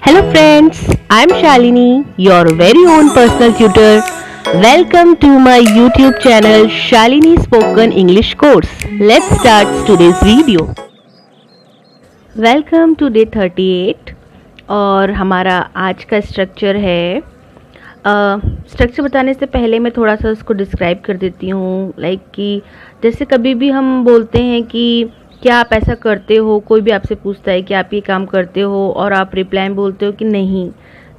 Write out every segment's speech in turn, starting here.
Hello friends, I am Shalini, your very own personal tutor. Welcome to my YouTube channel Shalini Spoken English Course. Let's start today's video. Welcome to day 38 और हमारा आज का structure है structure बताने से पहले मैं थोड़ा सा उसको डिस्क्राइब कर देती हूँ कि जैसे कभी भी हम बोलते हैं कि क्या आप ऐसा करते हो, कोई भी आपसे पूछता है कि आप ये काम करते हो और आप रिप्लाई में बोलते हो कि नहीं,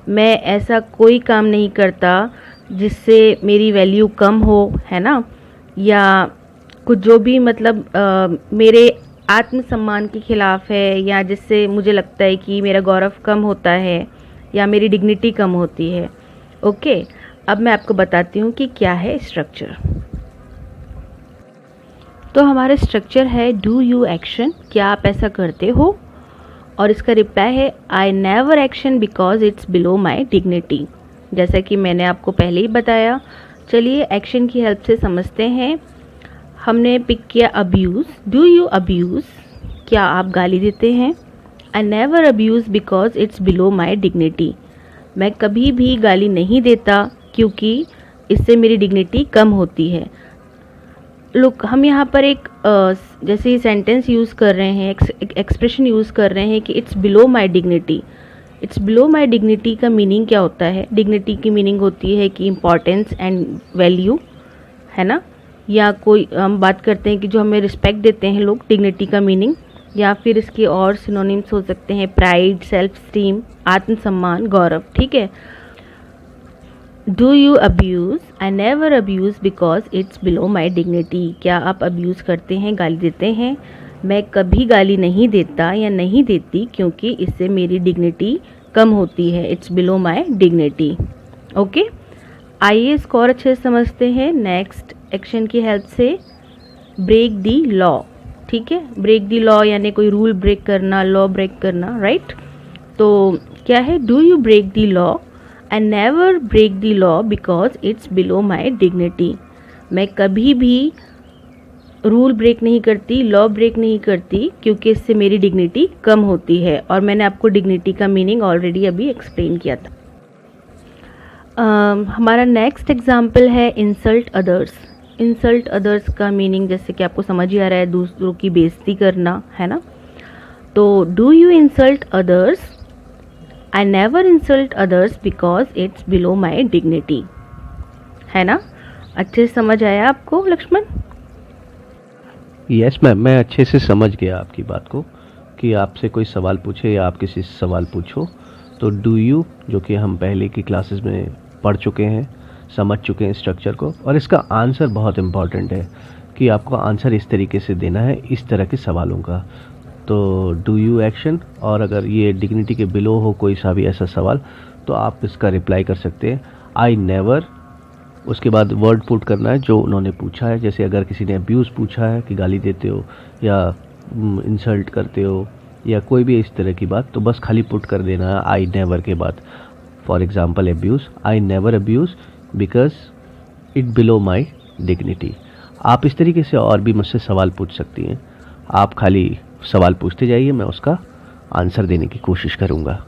मैं ऐसा कोई काम नहीं करता जिससे मेरी वैल्यू कम हो, है ना, या कुछ जो भी मेरे आत्मसम्मान के ख़िलाफ़ है या जिससे मुझे लगता है कि मेरा गौरव कम होता है या मेरी डिग्निटी कम होती है। ओके, अब मैं आपको बताती हूँ कि क्या है स्ट्रक्चर। तो हमारा स्ट्रक्चर है डू यू एक्शन, क्या आप ऐसा करते हो, और इसका रिप्लाई है I never action because it's below my dignity. जैसा कि मैंने आपको पहले ही बताया। चलिए एक्शन की हेल्प से समझते हैं। हमने पिक किया अब्यूज़। डू यू अब्यूज़, क्या आप गाली देते हैं। I never abuse because it's below my dignity, मैं कभी भी गाली नहीं देता क्योंकि इससे मेरी डिग्निटी कम होती है। लुक, हम यहाँ पर एक जैसे सेंटेंस यूज़ कर रहे हैं, एक्सप्रेशन यूज़ कर रहे हैं कि it's below my dignity. It's below my dignity का मीनिंग क्या होता है? डिग्निटी की मीनिंग होती है कि इम्पॉर्टेंस एंड वैल्यू, है ना, या कोई हम बात करते हैं कि जो हमें रिस्पेक्ट देते हैं लोग, डिग्निटी का मीनिंग, या फिर इसके और सिनोनिम्स हो सकते हैं प्राइड, सेल्फ स्टीम, आत्मसम्मान, गौरव। ठीक है। Do you abuse, I never abuse because it's below my dignity, क्या आप अब्यूज़ करते हैं, गाली देते हैं। मैं कभी गाली नहीं देता या नहीं देती क्योंकि इससे मेरी डिग्निटी कम होती है। It's below my dignity. Okay, आइए इसको और अच्छे से समझते हैं नेक्स्ट एक्शन की हेल्प से। Break the law. ठीक है, ब्रेक दी लॉ यानी कोई रूल ब्रेक करना, लॉ ब्रेक करना, राइट। तो क्या है? Do you break the law, I never break the law because it's below my dignity, मैं कभी भी रूल ब्रेक नहीं करती, लॉ ब्रेक नहीं करती क्योंकि इससे मेरी डिग्निटी कम होती है। और मैंने आपको डिग्निटी का मीनिंग ऑलरेडी अभी एक्सप्लेन किया था। हमारा नेक्स्ट एग्जाम्पल है इंसल्ट अदर्स। इंसल्ट अदर्स का मीनिंग जैसे कि आपको समझ ही आ रहा है, दूसरों की बेइज्जती करना, है ना। तो do you insult others, I never insult others because it's below my dignity, है ना। अच्छे से समझ आया आपको लक्ष्मण? यस मैम, मैं अच्छे से समझ गया आपकी बात को कि आपसे कोई सवाल पूछे या आप किसी से सवाल पूछो तो डू यू, जो कि हम पहले की क्लासेस में पढ़ चुके हैं, समझ चुके हैं स्ट्रक्चर को, और इसका आंसर बहुत इम्पॉर्टेंट है कि आपको आंसर इस तरीके से देना है इस तरह के सवालों का। तो डू यू एक्शन, और अगर ये डिग्निटी के बिलो हो कोई सा भी ऐसा सवाल तो आप इसका रिप्लाई कर सकते हैं आई नेवर, उसके बाद वर्ड पुट करना है जो उन्होंने पूछा है। जैसे अगर किसी ने अब्यूज़ पूछा है कि गाली देते हो या इंसल्ट करते हो या कोई भी इस तरह की बात, तो बस खाली पुट कर देना है आई नेवर के बाद। For example abuse, I never abuse because it below my dignity. आप इस तरीके से और भी मुझसे सवाल पूछ सकती हैं। आप खाली सवाल पूछते जाइए, मैं उसका आंसर देने की कोशिश करूँगा।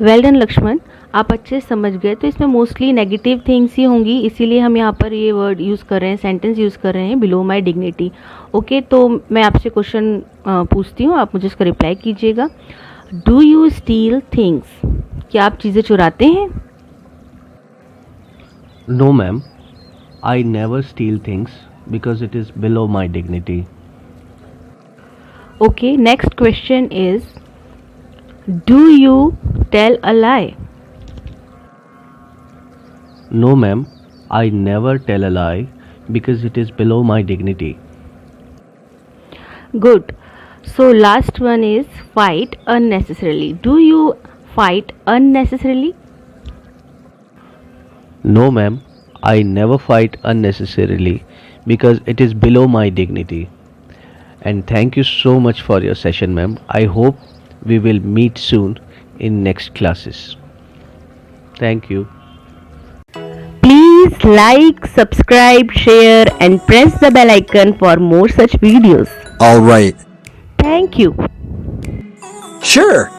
वेल डन लक्ष्मण, आप अच्छे से समझ गए। तो इसमें मोस्टली नेगेटिव थिंग्स ही होंगी, इसीलिए हम यहाँ पर ये वर्ड यूज़ कर रहे हैं, सेंटेंस यूज़ कर रहे हैं, बिलो माई डिग्निटी। ओके, तो मैं आपसे क्वेश्चन पूछती हूँ, आप मुझे इसका रिप्लाई कीजिएगा। डू यू स्टील थिंग्स, क्या आप चीज़ें चुराते हैं। No ma'am, I never steal things because it is below my dignity. Okay, next question is do you tell a lie. No ma'am, I never tell a lie because it is below my dignity. Good. So last one is fight unnecessarily. Do you fight unnecessarily? No ma'am, I never fight unnecessarily because it is below my dignity. And thank you so much for your session ma'am. I hope we will meet soon in next classes. Thank you. Please like, subscribe, share and press the bell icon for more such videos. All right. Thank you. Sure.